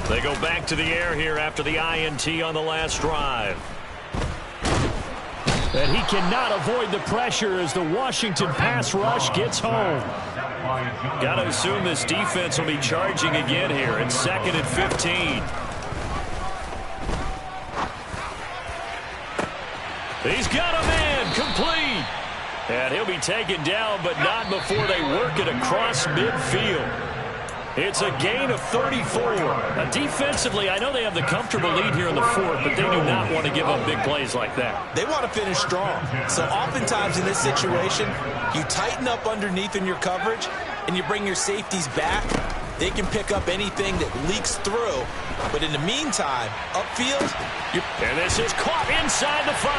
They go back to the air here after the INT on the last drive. And he cannot avoid the pressure as the Washington pass rush gets home. Got to assume this defense will be charging again here. It's 2nd and 15. He's got a man complete. And he'll be taken down, but not before they work it across midfield. It's a gain of 34. Defensively, I know they have the comfortable lead here in the 4th, but they do not want to give up big plays like that. They want to finish strong. So oftentimes in this situation, you tighten up underneath in your coverage, and you bring your safeties back. They can pick up anything that leaks through. But in the meantime, upfield, and this is caught inside the 5.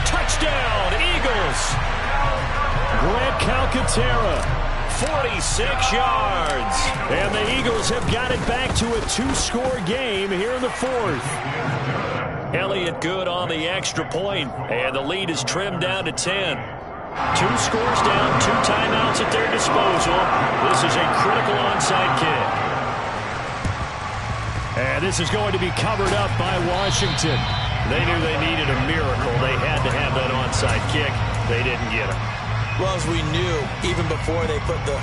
Touchdown, Eagles. Grant Calcaterra. 46 yards. And the Eagles have got it back to a 2-score game here in the 4th. Elliott good on the extra point, and the lead is trimmed down to 10. 2 scores down, 2 timeouts at their disposal. This is a critical onside kick. And this is going to be covered up by Washington. They knew they needed a miracle. They had to have that onside kick. They didn't get it. Well, as we knew, even before they put the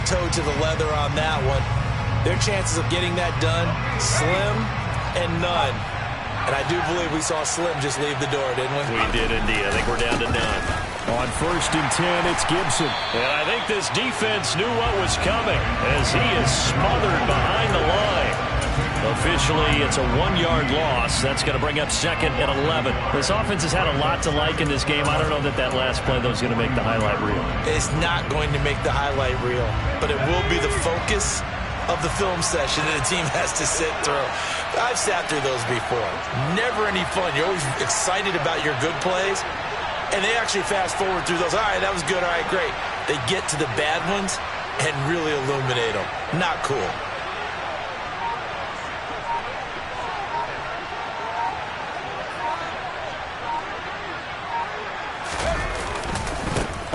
toe to the leather on that one, their chances of getting that done, slim and none. And I do believe we saw Slim just leave the door, didn't we? We did indeed. I think we're down to none. On 1st and 10, it's Gibson. And I think this defense knew what was coming as he is smothered behind the line. Officially, it's a 1-yard loss. That's going to bring up 2nd and 11. This offense has had a lot to like in this game. I don't know that last play, though, is going to make the highlight reel. It's not going to make the highlight reel, but it will be the focus of the film session that a team has to sit through. I've sat through those before. Never any fun. You're always excited about your good plays, and they actually fast forward through those. All right, that was good. All right, great. They get to the bad ones and really illuminate them. Not cool.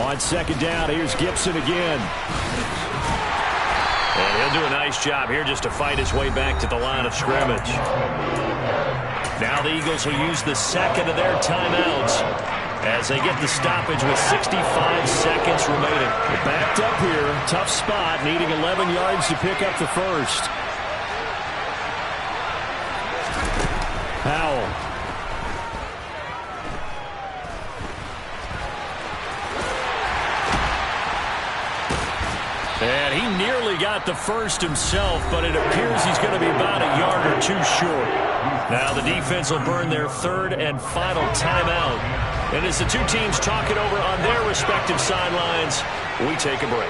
On 2nd down, here's Gibson again. And he'll do a nice job here just to fight his way back to the line of scrimmage. Now the Eagles will use the second of their timeouts as they get the stoppage with 65 seconds remaining. They're backed up here. Tough spot, needing 11 yards to pick up the first. Howell. And he nearly got the first himself, but it appears he's going to be about a yard or two short. Now the defense will burn their third and final timeout. And as the two teams talk it over on their respective sidelines, we take a break.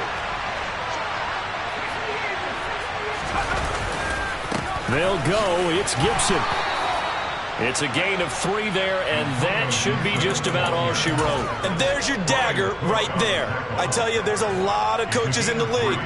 They'll go. It's Gibson. It's a gain of 3 there, and that should be just about all she wrote. And there's your dagger right there. I tell you, there's a lot of coaches in the league that